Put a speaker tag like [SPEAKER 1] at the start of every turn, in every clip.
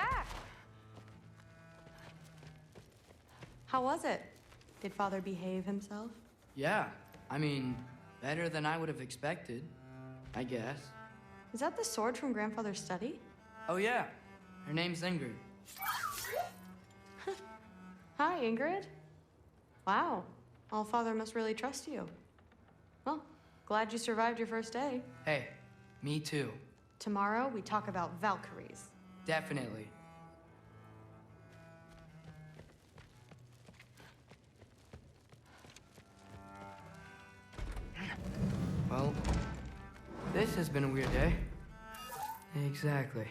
[SPEAKER 1] back!
[SPEAKER 2] How was it? Did Father behave himself?
[SPEAKER 3] Yeah, I mean, better than I would have expected, I guess.
[SPEAKER 2] Is that the sword from Grandfather's study?
[SPEAKER 3] Oh yeah, her name's Ingrid.
[SPEAKER 2] Hi, Ingrid. Wow, Allfather must really trust you. Well, glad you survived your first day.
[SPEAKER 3] Hey, me too.
[SPEAKER 2] Tomorrow, we talk about Valkyries.
[SPEAKER 3] Definitely. Well, this has been a weird day. Exactly.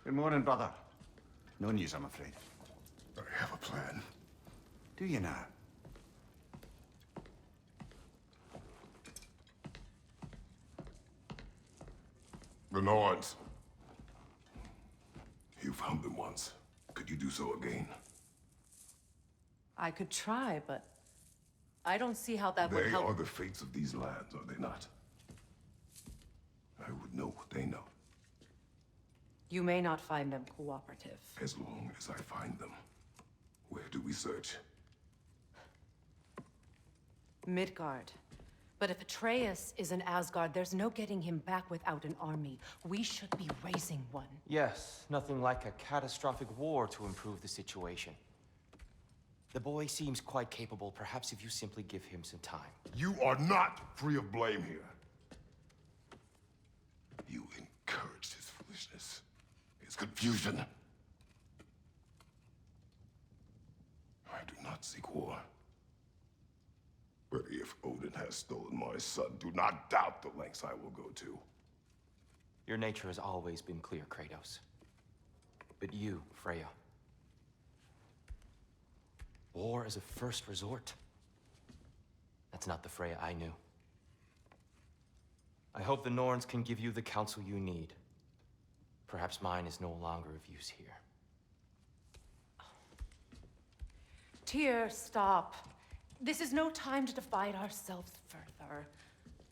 [SPEAKER 4] Good morning, brother. No news, I'm afraid.
[SPEAKER 5] I have a plan.
[SPEAKER 4] Do you now?
[SPEAKER 5] The Norns. You found them once. Could you do so again?
[SPEAKER 1] I could try, but I don't see how that would
[SPEAKER 5] They
[SPEAKER 1] help.
[SPEAKER 5] are the fates of these lands, are they not? I would know what they know.
[SPEAKER 1] You may not find them cooperative.
[SPEAKER 5] As long as I find them. Where do we search?
[SPEAKER 1] Midgard. But if Atreus is in Asgard, there's no getting him back without an army. We should be raising one.
[SPEAKER 6] Yes, nothing like a catastrophic war to improve the situation. The boy seems quite capable. Perhaps if you simply give him some time.
[SPEAKER 5] You are not free of blame here. You encouraged his foolishness. His confusion. I do not seek war. But if Odin has stolen my son, do not doubt the lengths I will go to.
[SPEAKER 6] Your nature has always been clear, Kratos. But you, Freya. War as a first resort. That's not the Freya I knew. I hope the Norns can give you the counsel you need. Perhaps mine is no longer of use here.
[SPEAKER 1] Tyr, stop. This is no time to divide ourselves further.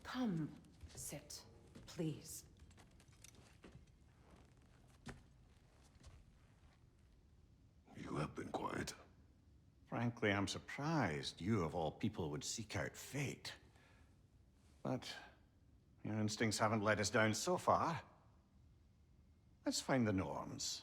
[SPEAKER 1] Come, sit, please.
[SPEAKER 5] You have been quiet.
[SPEAKER 4] Frankly, I'm surprised you, of all people, would seek out fate. But your instincts haven't let us down so far. Let's find the Norns.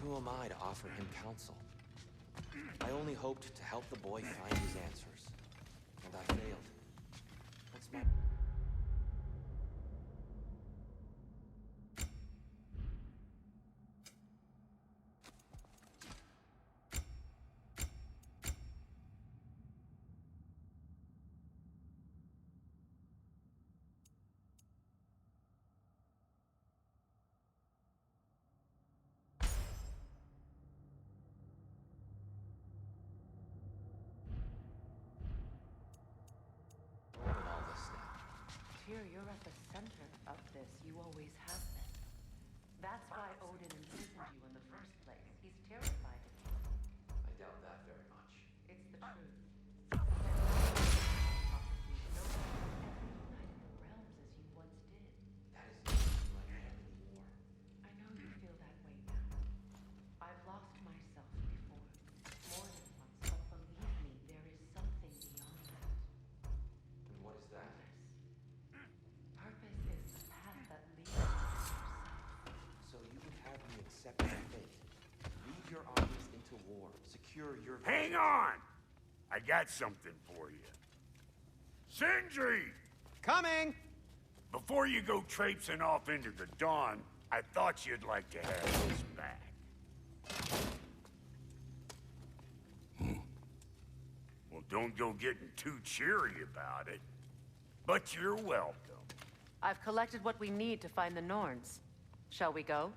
[SPEAKER 6] Who am I to offer him counsel? I only hoped to help the boy find his answers. And I failed. What's my...
[SPEAKER 1] here, you're at the center of this. You always have been. That's why Odin imprisoned you in the first place. He's terrified of you.
[SPEAKER 6] I doubt that very much.
[SPEAKER 1] It's the truth. Prophecies don't ever united the realms as you once did.
[SPEAKER 6] That is not who I am anymore.
[SPEAKER 1] I know you feel that way now. I've lost myself before, more than once, but believe me, there is something beyond that.
[SPEAKER 6] And what is that?
[SPEAKER 1] Purpose is the path that leads you to yourself.
[SPEAKER 6] So you would have me accept my fate, lead your armies into war, secure your...
[SPEAKER 7] Hang on! I got something for you. Sindri!
[SPEAKER 4] Coming!
[SPEAKER 7] Before you go traipsing off into the dawn, I thought you'd like to have this back. Well, don't go getting too cheery about it. But you're welcome.
[SPEAKER 1] I've collected what we need to find the Norns. Shall we go?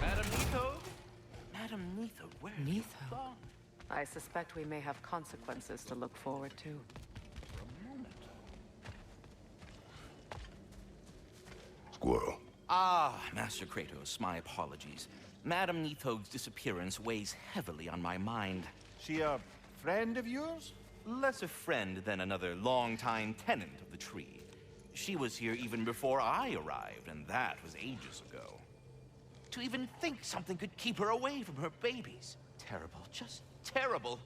[SPEAKER 8] Madam Neato? Madam Neato, where have you
[SPEAKER 1] Neato?
[SPEAKER 8] gone?
[SPEAKER 1] I suspect we may have consequences to look forward to.
[SPEAKER 8] A moment.
[SPEAKER 5] Squirrel.
[SPEAKER 8] Ah, Master Kratos, my apologies. Madam Neatho's disappearance weighs heavily on my mind.
[SPEAKER 4] She a friend of yours?
[SPEAKER 8] Less a friend than another longtime tenant of the tree. She was here even before I arrived, and that was ages ago. To even think something could keep her away from her babies. Terrible, just terrible.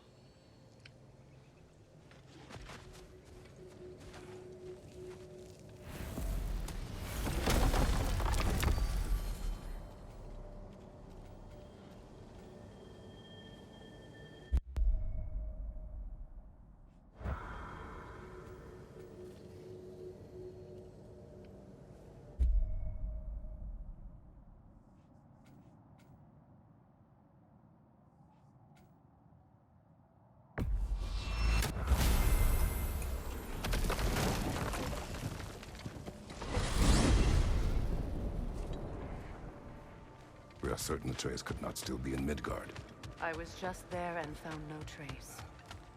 [SPEAKER 5] We are certain Atreus could not still be in Midgard.
[SPEAKER 1] I was just there and found no trace.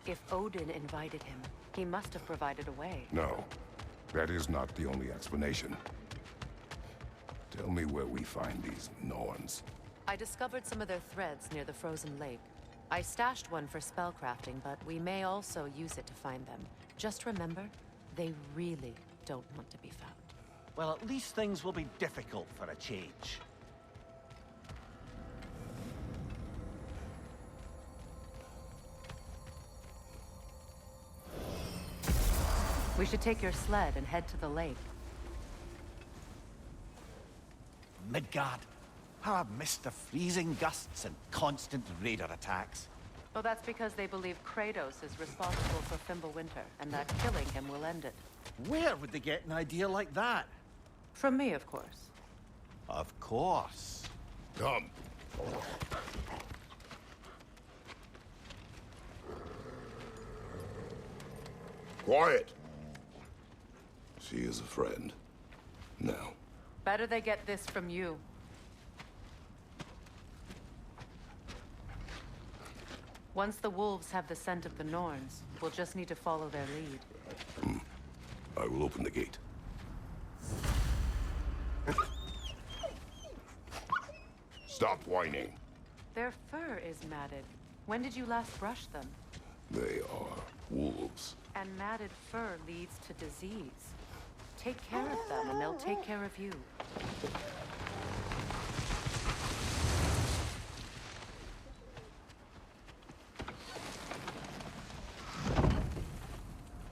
[SPEAKER 1] If Odin invited him, he must have provided a way.
[SPEAKER 5] No, that is not the only explanation. Tell me where we find these Norns.
[SPEAKER 1] I discovered some of their threads near the frozen lake. I stashed one for spellcrafting, but we may also use it to find them. Just remember, they really don't want to be found.
[SPEAKER 9] Well, at least things will be difficult for a change.
[SPEAKER 1] We should take your sled and head to the lake.
[SPEAKER 9] Midgard. How I've missed the freezing gusts and constant raider attacks.
[SPEAKER 1] Oh, that's because they believe Kratos is responsible for Fimbulwinter, and that killing him will end it.
[SPEAKER 9] Where would they get an idea like that?
[SPEAKER 1] From me, of course.
[SPEAKER 9] Of course.
[SPEAKER 5] Come. Quiet. She is a friend. Now.
[SPEAKER 1] Better they get this from you. Once the wolves have the scent of the Norns, we'll just need to follow their lead.
[SPEAKER 5] I will open the gate. Stop whining.
[SPEAKER 1] Their fur is matted. When did you last brush them?
[SPEAKER 5] They are wolves.
[SPEAKER 1] And matted fur leads to disease. Take care of them, and they'll take care of you.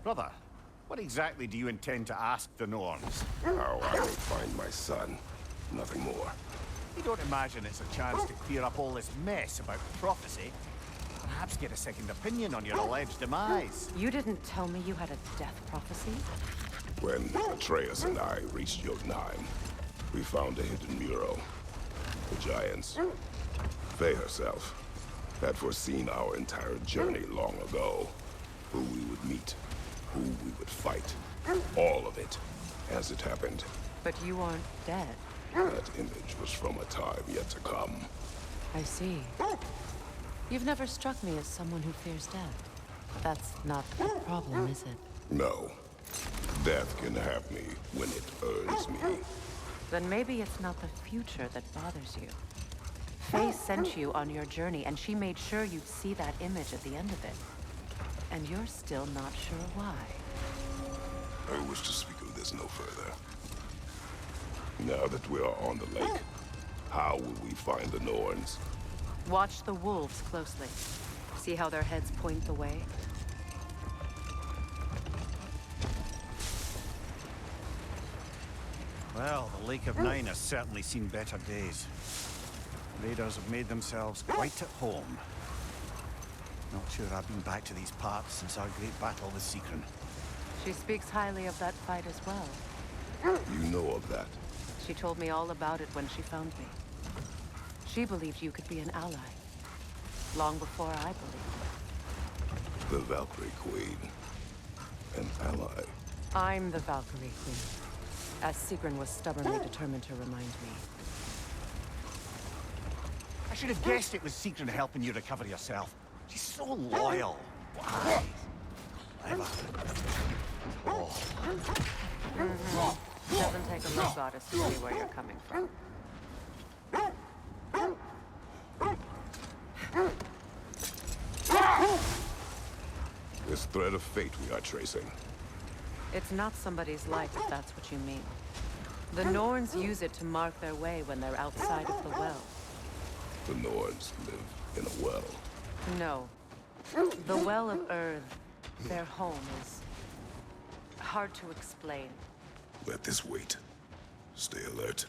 [SPEAKER 4] Brother, what exactly do you intend to ask the Norns?
[SPEAKER 5] How I will find my son. Nothing more.
[SPEAKER 4] You don't imagine it's a chance to clear up all this mess about prophecy? Perhaps get a second opinion on your alleged demise.
[SPEAKER 1] You didn't tell me you had a death prophecy?
[SPEAKER 5] When Atreus and I reached Jotunheim, we found a hidden mural. The giants, Faye herself, had foreseen our entire journey long ago. Who we would meet, who we would fight. All of it, as it happened.
[SPEAKER 1] But you aren't dead.
[SPEAKER 5] That image was from a time yet to come.
[SPEAKER 1] I see. You've never struck me as someone who fears death. That's not the problem, is it?
[SPEAKER 5] No. Death can have me when it earns me.
[SPEAKER 1] Then maybe it's not the future that bothers you. Faye sent you on your journey, and she made sure you'd see that image at the end of it. And you're still not sure why.
[SPEAKER 5] I wish to speak of this no further. Now that we are on the lake, how will we find the Norns?
[SPEAKER 1] Watch the wolves closely. See how their heads point the way?
[SPEAKER 9] Well, the Lake of Nine has certainly seen better days. Raiders have made themselves quite at home. Not sure I've been back to these parts since our great battle with Seekron.
[SPEAKER 1] She speaks highly of that fight as well.
[SPEAKER 5] You know of that?
[SPEAKER 1] She told me all about it when she found me. She believed you could be an ally. Long before I believed.
[SPEAKER 5] The Valkyrie Queen. An ally.
[SPEAKER 1] I'm the Valkyrie Queen. As Seekron was stubbornly determined to remind me.
[SPEAKER 9] I should have guessed it was Seekron helping you recover yourself. She's so loyal. Wise. Clever. Oh.
[SPEAKER 1] Doesn't take a low goddess to see where you're coming from.
[SPEAKER 5] This thread of fate we are tracing.
[SPEAKER 1] It's not somebody's life, if that's what you mean. The Norns use it to mark their way when they're outside of the well.
[SPEAKER 5] The Norns live in a well.
[SPEAKER 1] No. The Well of Earth, their home, is hard to explain.
[SPEAKER 5] Let this wait. Stay alert.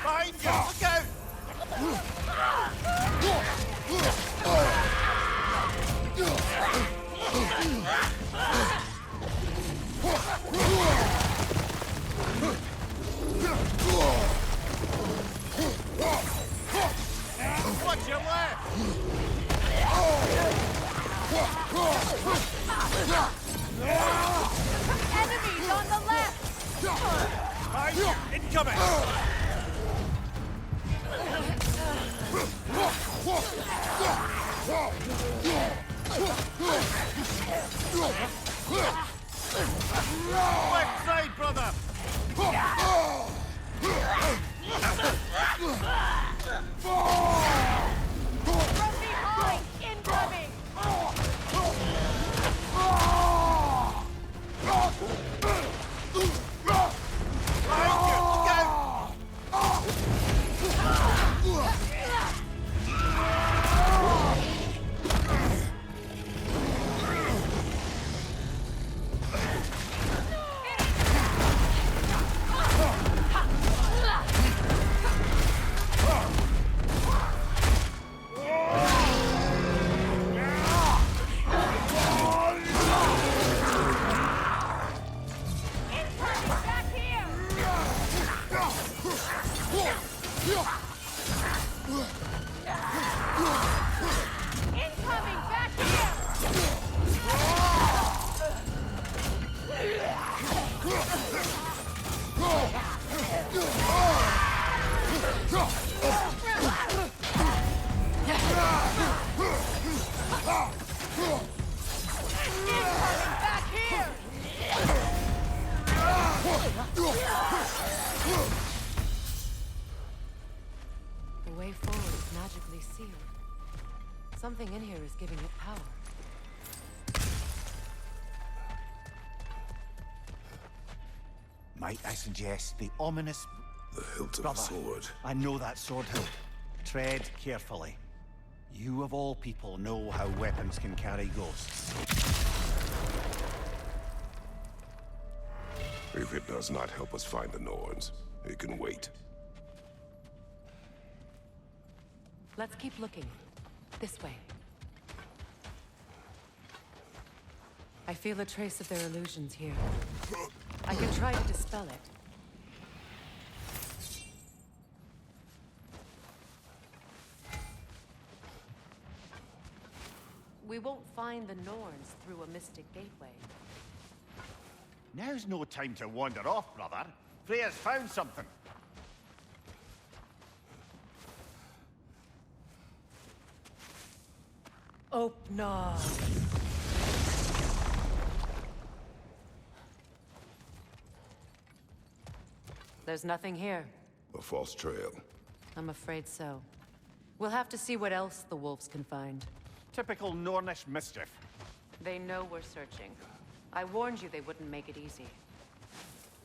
[SPEAKER 9] Behind you! Look out! Watch your left!
[SPEAKER 10] Enemies on the left!
[SPEAKER 9] Behind you! Incoming! Left side, brother!
[SPEAKER 10] From behind! Incoming!
[SPEAKER 9] Behind you! Look out!
[SPEAKER 1] The way forward is magically sealed. Something in here is giving it power.
[SPEAKER 9] Might I suggest the ominous...
[SPEAKER 5] The hilt of
[SPEAKER 9] Brother,
[SPEAKER 5] a sword.
[SPEAKER 9] I know that sword hilt. Tread carefully. You of all people know how weapons can carry ghosts.
[SPEAKER 5] If it does not help us find the Norns, it can wait.
[SPEAKER 1] Let's keep looking. This way. I feel a trace of their illusions here. I can try to dispel it. We won't find the Norns through a mystic gateway.
[SPEAKER 9] Now's no time to wander off, brother. Freya's found something.
[SPEAKER 1] Opna. There's nothing here.
[SPEAKER 5] A false trail.
[SPEAKER 1] I'm afraid so. We'll have to see what else the wolves can find.
[SPEAKER 9] Typical Nornish mischief.
[SPEAKER 1] They know we're searching. I warned you they wouldn't make it easy.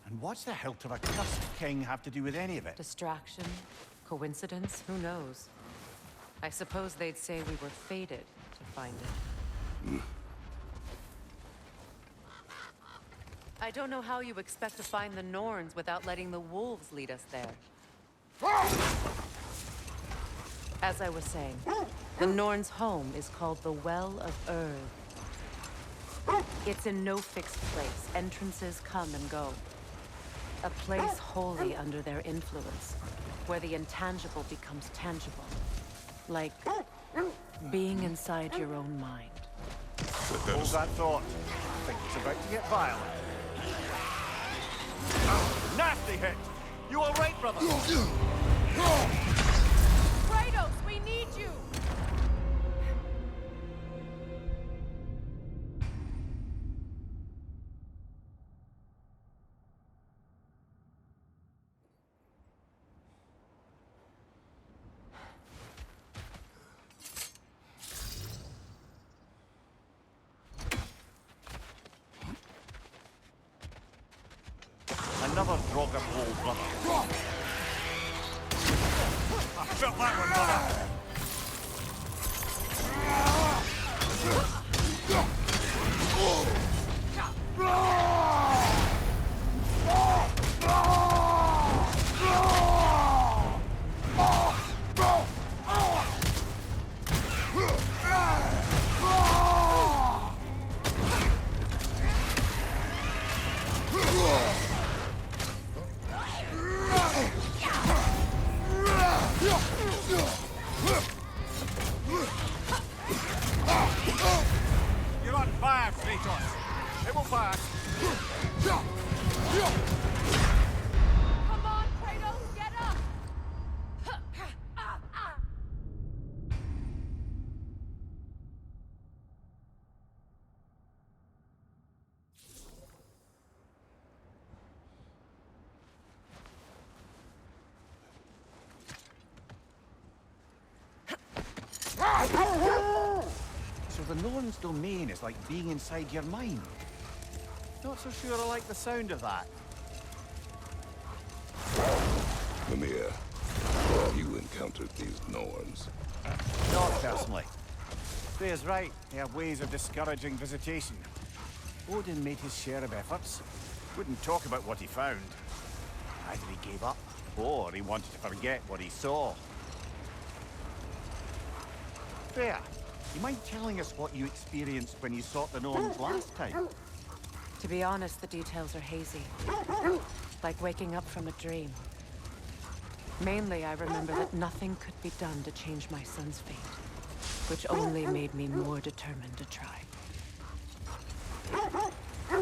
[SPEAKER 9] And what's the hilt of a cursed king have to do with any of it?
[SPEAKER 1] Distraction? Coincidence? Who knows? I suppose they'd say we were fated to find it. I don't know how you expect to find the Norns without letting the wolves lead us there. As I was saying, the Norns' home is called the Well of Earth. It's in no fixed place. Entrances come and go. A place wholly under their influence, where the intangible becomes tangible. Like being inside your own mind.
[SPEAKER 9] Hold that thought. I think it's about to get violent. Nasty hit! You all right, brother?
[SPEAKER 10] Kratos, we need you!
[SPEAKER 9] Another Draugr hole, brother. I felt that one, brother. You're on fire, Kratos. It will pass.
[SPEAKER 10] Come on, Kratos, get up!
[SPEAKER 9] So the Norn's domain is like being inside your mind. Not so sure I like the sound of that.
[SPEAKER 5] Mimir, have you encountered these Norns?
[SPEAKER 9] Not personally. Freya's right. They have ways of discouraging visitation. Odin made his share of efforts. Wouldn't talk about what he found. Either he gave up, or he wanted to forget what he saw. Freya, you mind telling us what you experienced when you sought the Norns last time?
[SPEAKER 1] To be honest, the details are hazy. Like waking up from a dream. Mainly, I remember that nothing could be done to change my son's fate, which only made me more determined to try.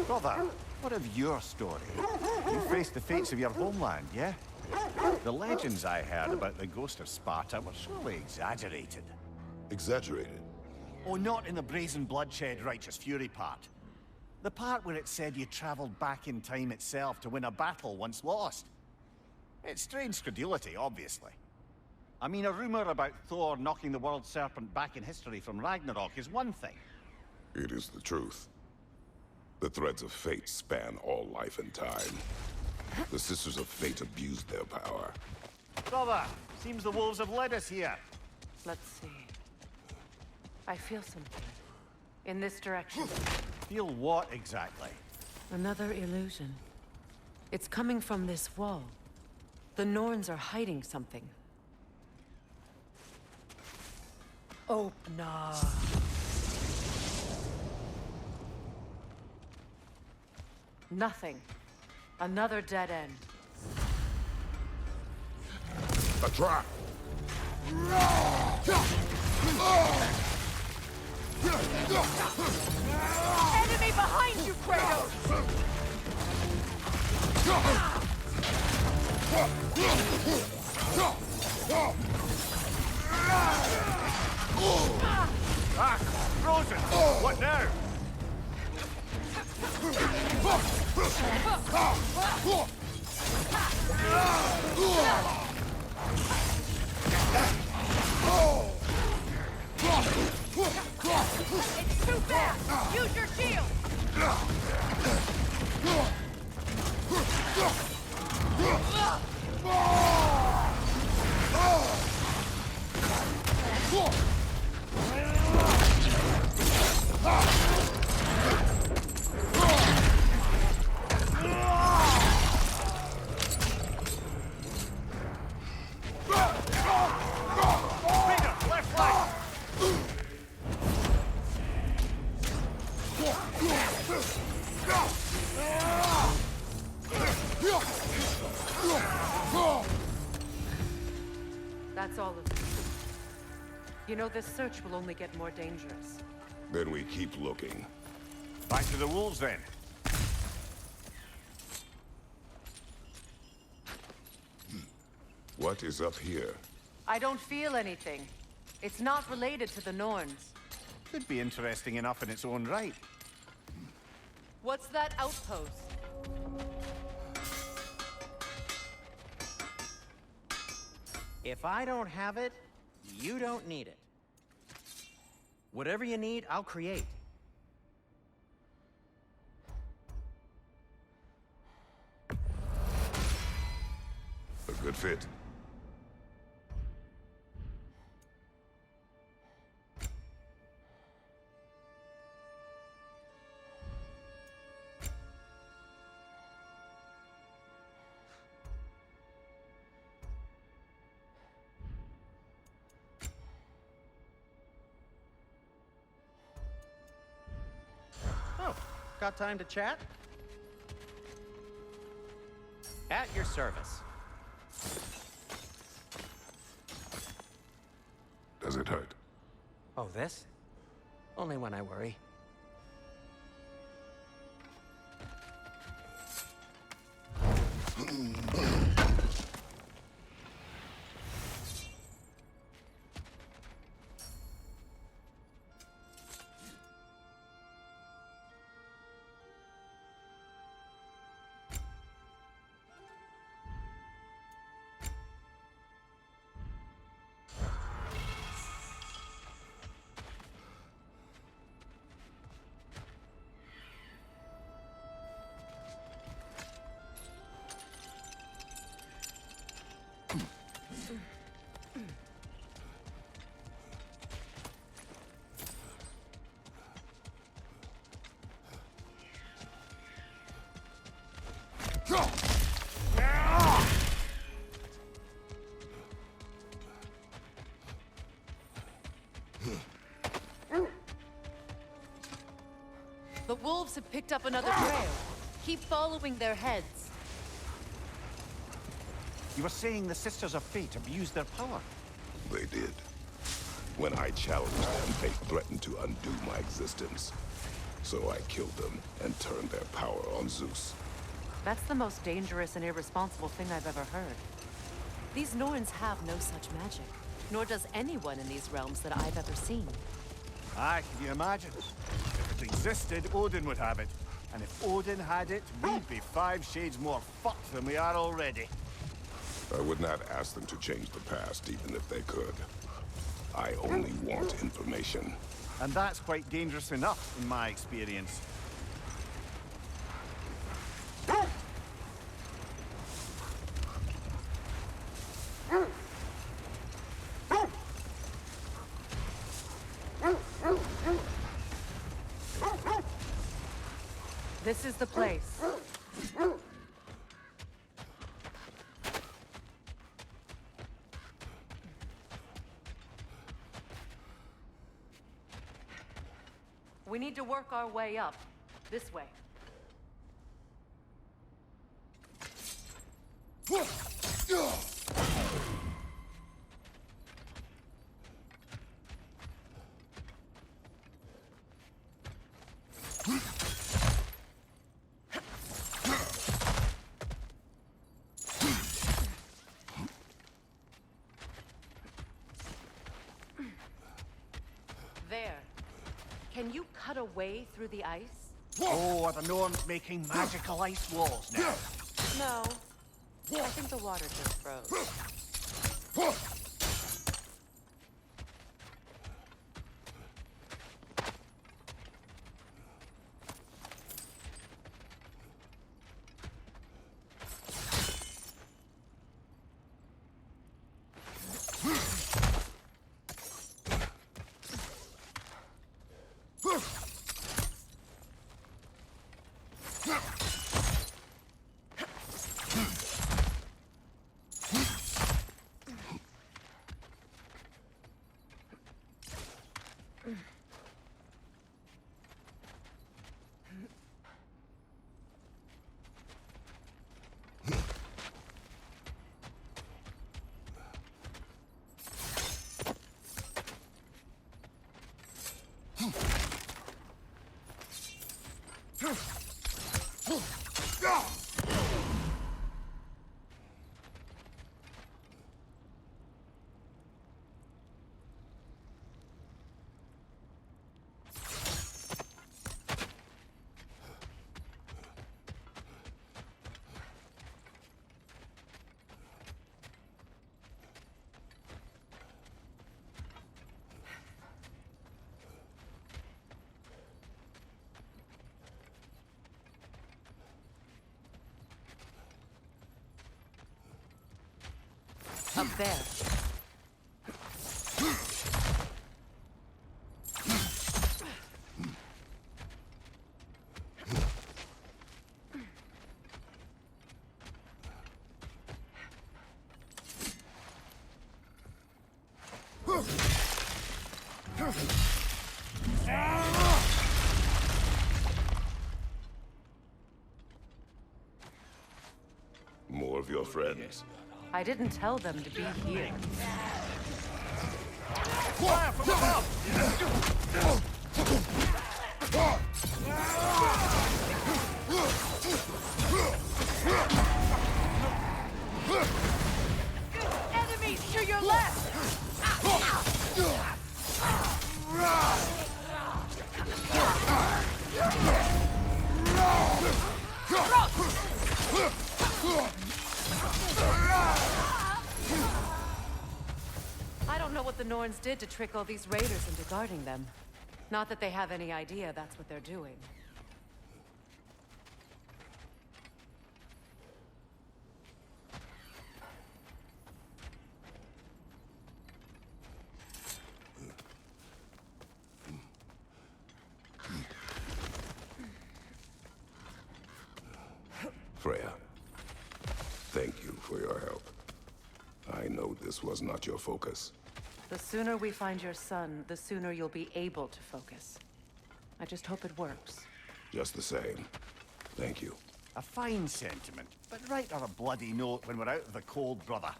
[SPEAKER 9] Brother, what of your story? You faced the fates of your homeland, yeah? The legends I heard about the ghost of Sparta were surely exaggerated.
[SPEAKER 5] Exaggerated?
[SPEAKER 9] Oh, not in the brazen bloodshed righteous fury part. The part where it said you traveled back in time itself to win a battle once lost. It's strange credulity, obviously. I mean, a rumor about Thor knocking the world serpent back in history from Ragnarrok is one thing.
[SPEAKER 5] It is the truth. The threads of fate span all life and time. The Sisters of Fate abused their power.
[SPEAKER 9] Brother, seems the wolves have led us here.
[SPEAKER 1] Let's see. I feel something. In this direction.
[SPEAKER 9] Feel what exactly?
[SPEAKER 1] Another illusion. It's coming from this wall. The Norns are hiding something. Opna. Nothing. Another dead end.
[SPEAKER 5] A trap!
[SPEAKER 10] Enemy behind you, Kratos!
[SPEAKER 4] Ah! Frozen! What now?
[SPEAKER 10] It's too fast! Use your shield!
[SPEAKER 1] That's all of it. You know, this search will only get more dangerous.
[SPEAKER 5] Then we keep looking.
[SPEAKER 4] Back to the wolves, then.
[SPEAKER 5] What is up here?
[SPEAKER 1] I don't feel anything. It's not related to the Norns.
[SPEAKER 9] Could be interesting enough in its own right.
[SPEAKER 1] What's that outpost?
[SPEAKER 11] If I don't have it, you don't need it. Whatever you need, I'll create.
[SPEAKER 5] A good fit.
[SPEAKER 11] Oh, got time to chat? At your service.
[SPEAKER 5] Does it hurt?
[SPEAKER 11] Oh, this? Only when I worry.
[SPEAKER 1] The wolves have picked up another trail. Keep following their heads.
[SPEAKER 9] You were saying the Sisters of Fate abused their power.
[SPEAKER 5] They did. When I challenged them, they threatened to undo my existence. So I killed them and turned their power on Zeus.
[SPEAKER 1] That's the most dangerous and irresponsible thing I've ever heard. These Norns have no such magic, nor does anyone in these realms that I've ever seen.
[SPEAKER 9] Aye, can you imagine? If it existed, Odin would have it. And if Odin had it, we'd be 5 shades more fucked than we are already.
[SPEAKER 5] I would not ask them to change the past, even if they could. I only want information.
[SPEAKER 9] And that's quite dangerous enough, in my experience.
[SPEAKER 1] This is the place. We need to work our way up. This way. Can you cut a way through the ice?
[SPEAKER 9] Oh, are the Norns making magical ice walls now?
[SPEAKER 1] No. I think the water just froze. Up there.
[SPEAKER 5] More of your friends.
[SPEAKER 1] I didn't tell them to be here.
[SPEAKER 9] Fire from above!
[SPEAKER 10] Enemies to your left!
[SPEAKER 1] I don't know what the Norns did to trick all these raiders into guarding them. Not that they have any idea that's what they're doing.
[SPEAKER 5] Freya, thank you for your help. I know this was not your focus.
[SPEAKER 1] The sooner we find your son, the sooner you'll be able to focus. I just hope it works.
[SPEAKER 5] Just the same. Thank you.
[SPEAKER 9] A fine sentiment, but write on a bloody note when we're out of the cold, brother.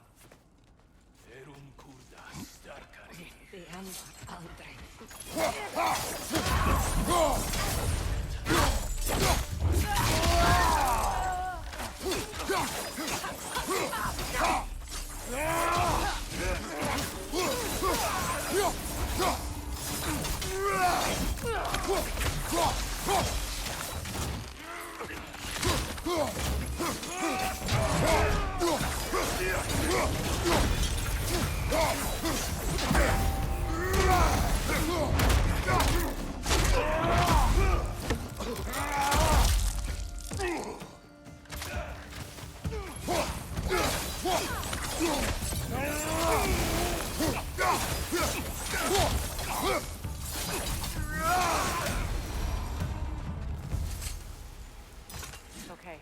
[SPEAKER 1] Okay,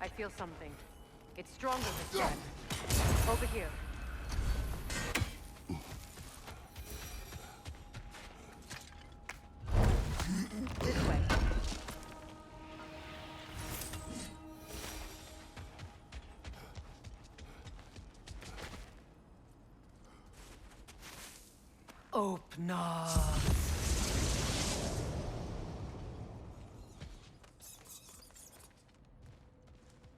[SPEAKER 1] I feel something. It's stronger this time. Over here. This way. Open up.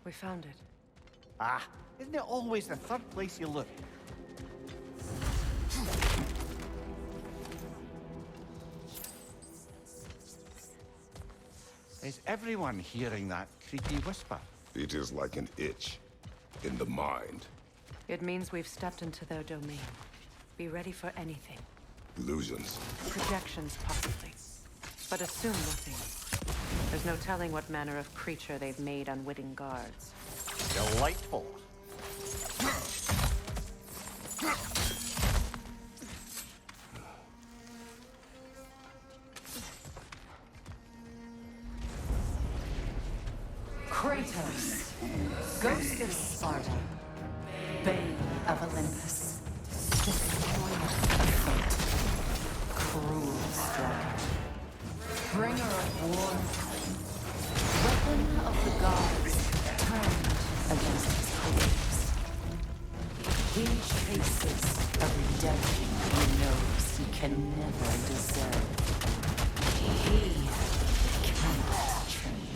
[SPEAKER 1] We found it.
[SPEAKER 9] Ah, isn't it always the third place you look?
[SPEAKER 4] Is everyone hearing that creepy whisper?
[SPEAKER 5] It is like an itch in the mind.
[SPEAKER 1] It means we've stepped into their domain. Be ready for anything.
[SPEAKER 5] Illusions.
[SPEAKER 1] Projections, possibly. But assume nothing. There's no telling what manner of creature they've made unwitting guards.
[SPEAKER 4] Delightful.
[SPEAKER 12] Kratos, ghost of Sparta, bane of Olympus, destroyer of fate, cruel striker, bringer of war, weapon of the gods, turned against his creators. He chases a redemption he knows he can never deserve. He cannot change.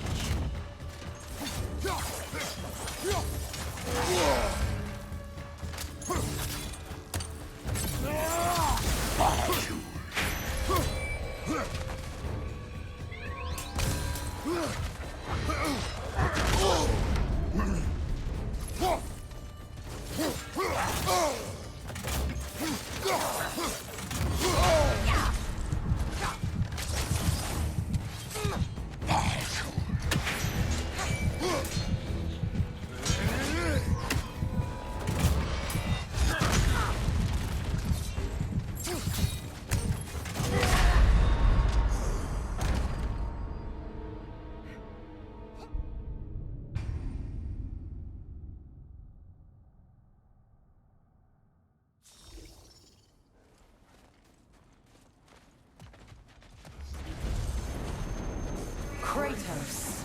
[SPEAKER 12] Kratos,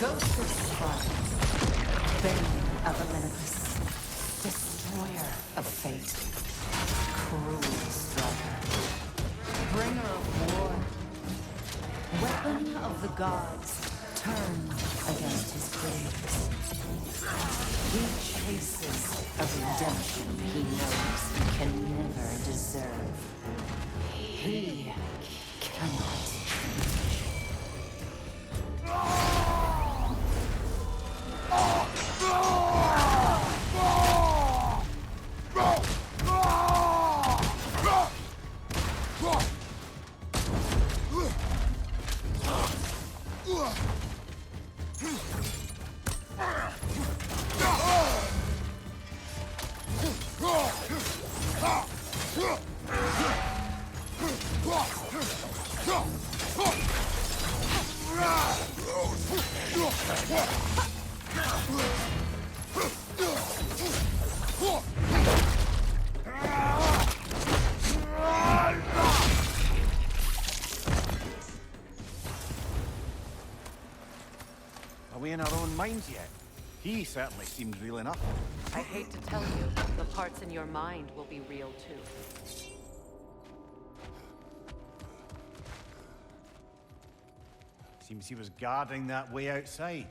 [SPEAKER 12] ghost of Sparta, bane of Olympus, destroyer of fate, cruel striker, bringer of war, weapon of the gods, turned against his creators. He chases a redemption he knows he can never deserve. He cannot change.
[SPEAKER 9] Are we in our own minds yet? He certainly seemed real enough.
[SPEAKER 1] I hate to tell you, the parts in your mind will be real too.
[SPEAKER 9] Seems he was guarding that way outside.